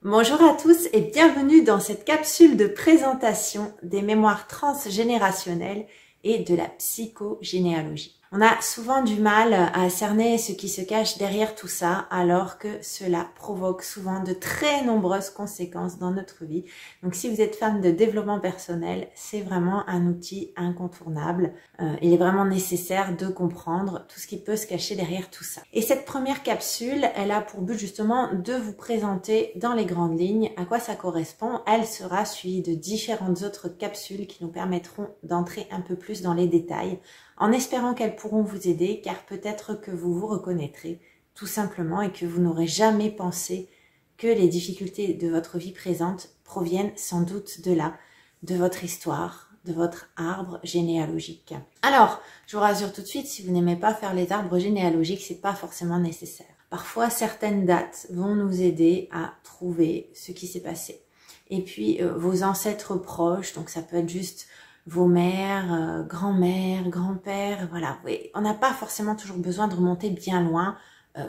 Bonjour à tous et bienvenue dans cette capsule de présentation des mémoires transgénérationnelles et de la psychogénéalogie. On a souvent du mal à cerner ce qui se cache derrière tout ça, alors que cela provoque souvent de très nombreuses conséquences dans notre vie. Donc si vous êtes fan de développement personnel, c'est vraiment un outil incontournable. Il est vraiment nécessaire de comprendre tout ce qui peut se cacher derrière tout ça. Et cette première capsule, elle a pour but justement de vous présenter dans les grandes lignes à quoi ça correspond. Elle sera suivie de différentes autres capsules qui nous permettront d'entrer un peu plus dans les détails, en espérant qu'elles pourront vous aider, car peut-être que vous vous reconnaîtrez tout simplement et que vous n'aurez jamais pensé que les difficultés de votre vie présente proviennent sans doute de là, de votre histoire, de votre arbre généalogique. Alors, je vous rassure tout de suite, si vous n'aimez pas faire les arbres généalogiques, c'est pas forcément nécessaire. Parfois, certaines dates vont nous aider à trouver ce qui s'est passé. Et puis, vos ancêtres proches, donc ça peut être juste vos mères, grand-mères, grands-pères, voilà. Oui, on n'a pas forcément toujours besoin de remonter bien loin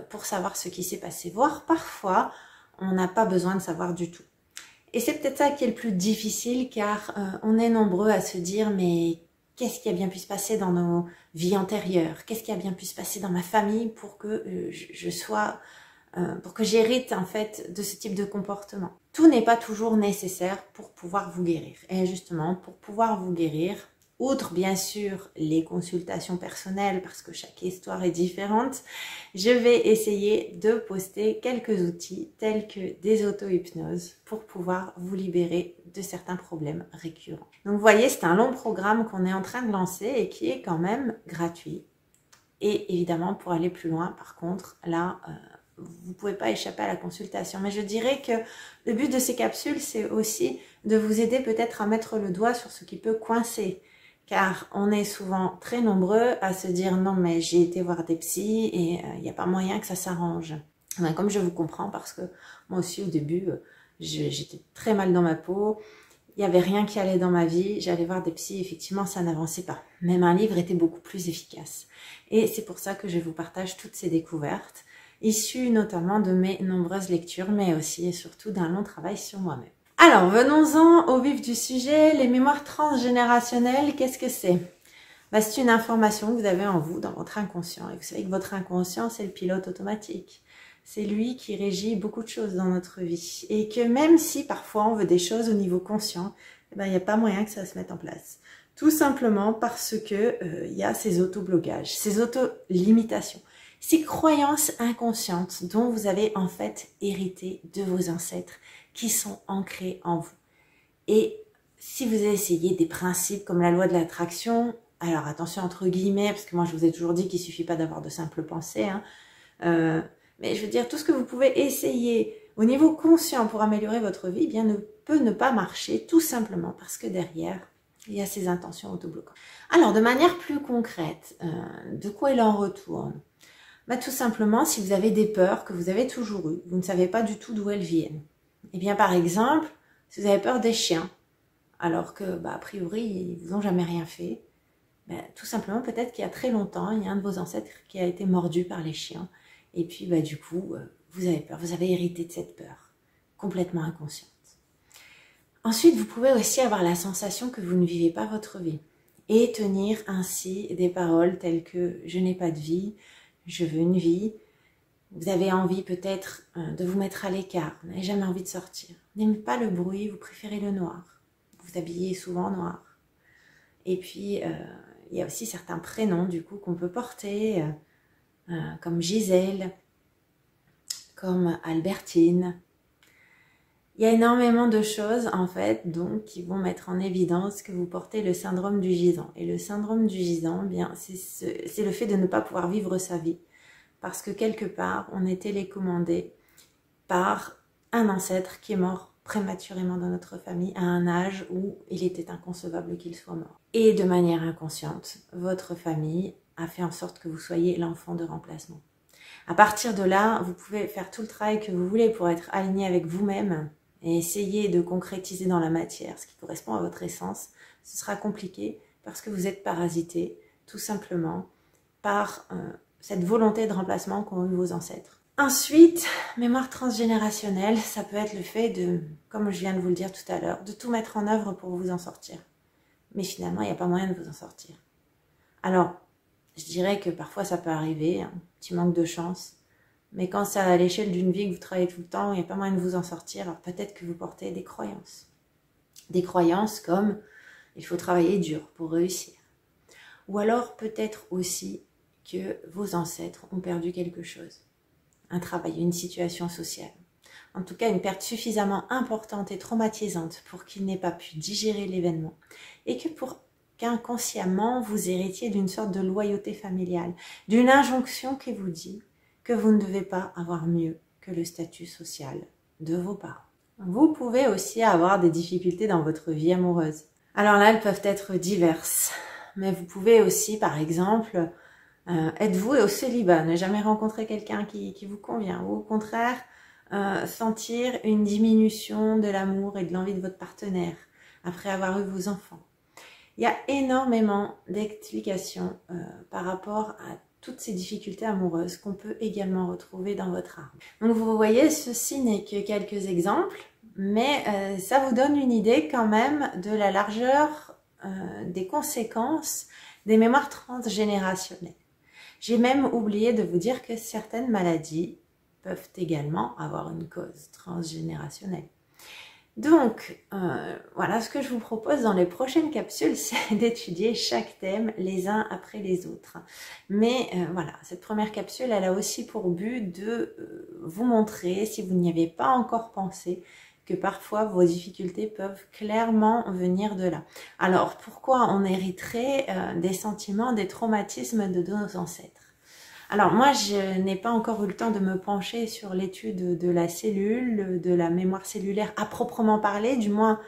pour savoir ce qui s'est passé. Voire parfois, on n'a pas besoin de savoir du tout. Et c'est peut-être ça qui est le plus difficile, car on est nombreux à se dire mais qu'est-ce qui a bien pu se passer dans nos vies antérieures? Qu'est-ce qui a bien pu se passer dans ma famille pour que pour que j'hérite en fait de ce type de comportement? Tout n'est pas toujours nécessaire pour pouvoir vous guérir. Et justement, pour pouvoir vous guérir, outre bien sûr les consultations personnelles, parce que chaque histoire est différente, je vais essayer de poster quelques outils tels que des auto-hypnoses pour pouvoir vous libérer de certains problèmes récurrents. Donc vous voyez, c'est un long programme qu'on est en train de lancer et qui est quand même gratuit. Et évidemment, pour aller plus loin, par contre, là, vous ne pouvez pas échapper à la consultation. Mais je dirais que le but de ces capsules, c'est aussi de vous aider peut-être à mettre le doigt sur ce qui peut coincer. Car on est souvent très nombreux à se dire non mais j'ai été voir des psys et il n'y a pas moyen que ça s'arrange. Ben, comme je vous comprends, parce que moi aussi au début j'étais très mal dans ma peau, il n'y avait rien qui allait dans ma vie, j'allais voir des psys, effectivement ça n'avançait pas. Même un livre était beaucoup plus efficace. Et c'est pour ça que je vous partage toutes ces découvertes, issues notamment de mes nombreuses lectures, mais aussi et surtout d'un long travail sur moi-même. Alors, venons-en au vif du sujet, les mémoires transgénérationnelles, qu'est-ce que c'est? Ben, c'est une information que vous avez en vous, dans votre inconscient. Et vous savez que votre inconscient, c'est le pilote automatique. C'est lui qui régit beaucoup de choses dans notre vie. Et que même si parfois on veut des choses au niveau conscient, eh ben, il n'y a pas moyen que ça se mette en place. Tout simplement parce que y a ces auto-blocages, ces auto-limitations, ces croyances inconscientes dont vous avez en fait hérité de vos ancêtres, qui sont ancrés en vous. Et si vous essayez des principes comme la loi de l'attraction, alors attention entre guillemets, parce que moi je vous ai toujours dit qu'il ne suffit pas d'avoir de simples pensées, hein, mais je veux dire, tout ce que vous pouvez essayer au niveau conscient pour améliorer votre vie, bien ne peut ne pas marcher, tout simplement parce que derrière, il y a ces intentions autobloquantes. Alors, de manière plus concrète, de quoi il en retourne? Bah, tout simplement, si vous avez des peurs que vous avez toujours eues, vous ne savez pas du tout d'où elles viennent. Eh bien, par exemple, si vous avez peur des chiens, alors que, bah, a priori, ils vous ont jamais rien fait, bah, tout simplement, peut-être qu'il y a très longtemps, il y a un de vos ancêtres qui a été mordu par les chiens. Et puis, bah, du coup, vous avez peur. Vous avez hérité de cette peur, complètement inconsciente. Ensuite, vous pouvez aussi avoir la sensation que vous ne vivez pas votre vie. Et tenir ainsi des paroles telles que « je n'ai pas de vie »,« je veux une vie ». Vous avez envie peut-être de vous mettre à l'écart, vous n'avez jamais envie de sortir. Vous n'aimez pas le bruit, vous préférez le noir. Vous vous habillez souvent en noir. Et puis, il y a aussi certains prénoms du coup qu'on peut porter, comme Gisèle, comme Albertine. Il y a énormément de choses en fait donc qui vont mettre en évidence que vous portez le syndrome du gisant. Et le syndrome du gisant, bien, c'est le fait de ne pas pouvoir vivre sa vie. Parce que quelque part, on est télécommandé par un ancêtre qui est mort prématurément dans notre famille à un âge où il était inconcevable qu'il soit mort. Et de manière inconsciente, votre famille a fait en sorte que vous soyez l'enfant de remplacement. À partir de là, vous pouvez faire tout le travail que vous voulez pour être aligné avec vous-même et essayer de concrétiser dans la matière ce qui correspond à votre essence. Ce sera compliqué parce que vous êtes parasité tout simplement par cette volonté de remplacement qu'ont eu vos ancêtres. Ensuite, mémoire transgénérationnelle, ça peut être le fait de, comme je viens de vous le dire tout à l'heure, de tout mettre en œuvre pour vous en sortir. Mais finalement, il n'y a pas moyen de vous en sortir. Alors, je dirais que parfois ça peut arriver, un petit manque de chance. Mais quand c'est à l'échelle d'une vie que vous travaillez tout le temps, il n'y a pas moyen de vous en sortir, alors peut-être que vous portez des croyances. Des croyances comme « il faut travailler dur pour réussir ». Ou alors peut-être aussi que vos ancêtres ont perdu quelque chose. Un travail, une situation sociale. En tout cas, une perte suffisamment importante et traumatisante pour qu'ils n'aient pas pu digérer l'événement. Et que pour qu'inconsciemment, vous héritiez d'une sorte de loyauté familiale, d'une injonction qui vous dit que vous ne devez pas avoir mieux que le statut social de vos parents. Vous pouvez aussi avoir des difficultés dans votre vie amoureuse. Alors là, elles peuvent être diverses. Mais vous pouvez aussi, par exemple, être voué au célibat, ne jamais rencontrer quelqu'un qui vous convient. Ou au contraire, sentir une diminution de l'amour et de l'envie de votre partenaire après avoir eu vos enfants. Il y a énormément d'explications par rapport à toutes ces difficultés amoureuses qu'on peut également retrouver dans votre arbre. Donc vous voyez, ceci n'est que quelques exemples, mais ça vous donne une idée quand même de la largeur des conséquences des mémoires transgénérationnelles. J'ai même oublié de vous dire que certaines maladies peuvent également avoir une cause transgénérationnelle. Donc, voilà, ce que je vous propose dans les prochaines capsules, c'est d'étudier chaque thème les uns après les autres. Mais voilà, cette première capsule, elle a aussi pour but de vous montrer, si vous n'y avez pas encore pensé, que parfois vos difficultés peuvent clairement venir de là. Alors, pourquoi on hériterait des sentiments, des traumatismes de nos ancêtres? Alors moi, je n'ai pas encore eu le temps de me pencher sur l'étude de la cellule, de la mémoire cellulaire à proprement parler. Du moins,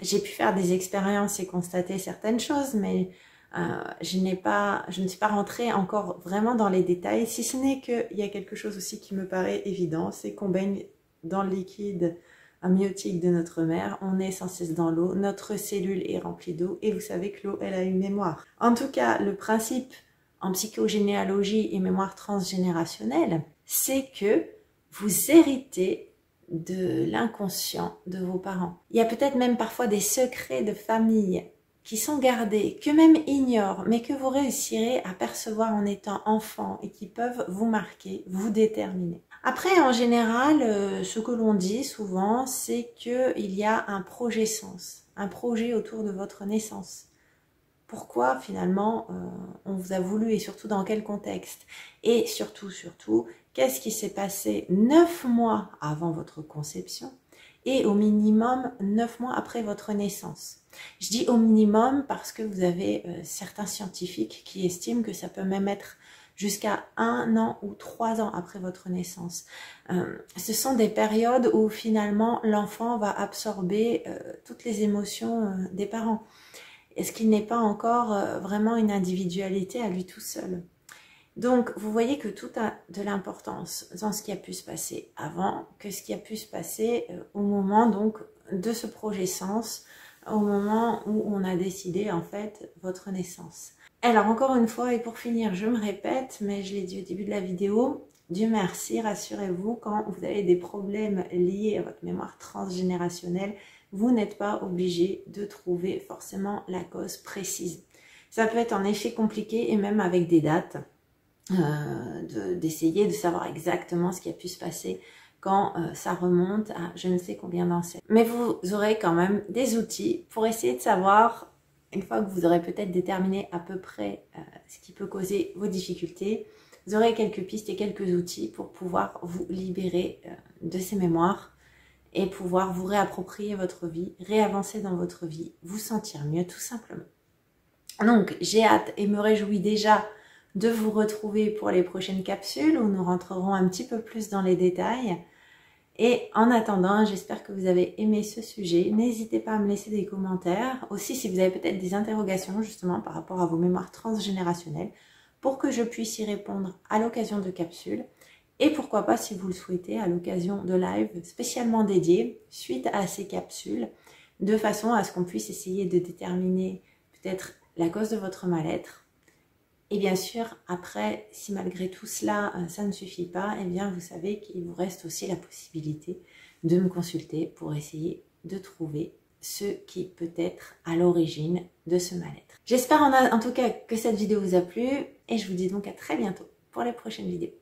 j'ai pu faire des expériences et constater certaines choses, mais je ne suis pas rentrée encore vraiment dans les détails, si ce n'est qu'il y a quelque chose aussi qui me paraît évident, c'est qu'on baigne dans le liquide amniotique de notre mère, on est sans cesse dans l'eau, notre cellule est remplie d'eau, et vous savez que l'eau, elle a une mémoire. En tout cas, le principe en psychogénéalogie et mémoire transgénérationnelle, c'est que vous héritez de l'inconscient de vos parents. Il y a peut-être même parfois des secrets de famille qui sont gardés, que même ignorent, mais que vous réussirez à percevoir en étant enfant et qui peuvent vous marquer, vous déterminer. Après, en général, ce que l'on dit souvent, c'est qu'il y a un projet sens, un projet autour de votre naissance. Pourquoi finalement on vous a voulu et surtout dans quel contexte? Et surtout, qu'est-ce qui s'est passé 9 mois avant votre conception et au minimum 9 mois après votre naissance? Je dis au minimum parce que vous avez certains scientifiques qui estiment que ça peut même être jusqu'à 1 an ou 3 ans après votre naissance. Ce sont des périodes où finalement l'enfant va absorber toutes les émotions des parents. Est-ce qu'il n'est pas encore vraiment une individualité à lui tout seul? Donc, vous voyez que tout a de l'importance dans ce qui a pu se passer avant, que ce qui a pu se passer au moment donc de ce projet sens, au moment où on a décidé en fait votre naissance. Alors encore une fois, et pour finir, je me répète, mais je l'ai dit au début de la vidéo, Dieu merci, rassurez-vous, quand vous avez des problèmes liés à votre mémoire transgénérationnelle, vous n'êtes pas obligé de trouver forcément la cause précise. Ça peut être en effet compliqué et même avec des dates, d'essayer de savoir exactement ce qui a pu se passer quand ça remonte à je ne sais combien d'ancêtres. Mais vous aurez quand même des outils pour essayer de savoir, une fois que vous aurez peut-être déterminé à peu près ce qui peut causer vos difficultés, vous aurez quelques pistes et quelques outils pour pouvoir vous libérer de ces mémoires et pouvoir vous réapproprier votre vie, réavancer dans votre vie, vous sentir mieux tout simplement. Donc j'ai hâte et me réjouis déjà de vous retrouver pour les prochaines capsules où nous rentrerons un petit peu plus dans les détails. Et en attendant, j'espère que vous avez aimé ce sujet. N'hésitez pas à me laisser des commentaires. Aussi, si vous avez peut-être des interrogations justement par rapport à vos mémoires transgénérationnelles pour que je puisse y répondre à l'occasion de capsules. Et pourquoi pas, si vous le souhaitez, à l'occasion de live spécialement dédiés suite à ces capsules, de façon à ce qu'on puisse essayer de déterminer peut-être la cause de votre mal-être Et bien sûr, après, si malgré tout cela, ça ne suffit pas, eh bien, vous savez qu'il vous reste aussi la possibilité de me consulter pour essayer de trouver ce qui peut être à l'origine de ce mal-être. J'espère en tout cas que cette vidéo vous a plu et je vous dis donc à très bientôt pour les prochaines vidéos.